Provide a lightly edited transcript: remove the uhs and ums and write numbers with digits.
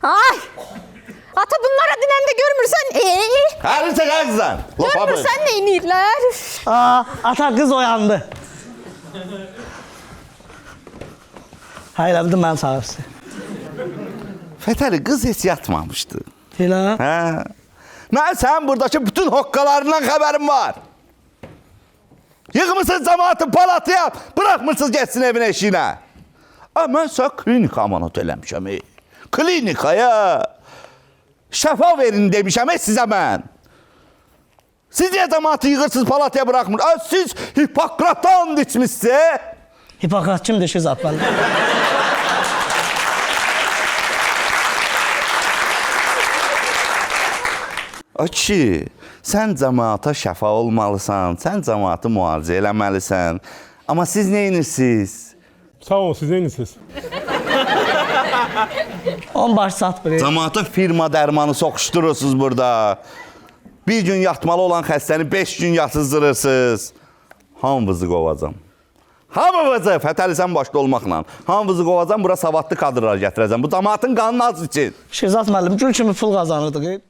Ay! Ata bunlara dinəndə görmürsən? Hərisi qəzdən. Görmürsən neynirlər? Ata kız oyandı. Hayır abi ben sağırsı. Fətəli qız heç yatmamışdı. Elə? Hə. Mən sənin buradakı bütün hoqqalarından xəbərim var. Yığmısınız cəmaatı palatıya, bırakmırsınız geçsin evin eşiğine. Mən sənə klinika amanat eləmişəm. Klinikaya şəfa verin demişəm sizə mən. Siz niyə cəmaatı yığırsınız palatıya bırakmır? Siz Hipokrat'tan içmişsiniz. Hipokrat kimdir şu zat bana? Ki, sən cəmaata şəfa olmalısan, sən cəmaatı müalicə eləməlisən. Amma siz neyinirsiniz? Sağ olun, siz neyinirsiniz? 10 baş sat buraya. Cəmaata firma dərmanı soxuşdurursunuz burada. Bir gün yatmalı olan xəstəni 5 gün yatızdırırsınız. Hamınızı qovacam. Hamınızı, Fətəli sən başda olmaqla. Hamınızı qovacam, bura savadlı kadrlar gətirəcəm. Bu cəmaatın qanını az için. Şehzat müəllim gül kimi pul kazanırdık.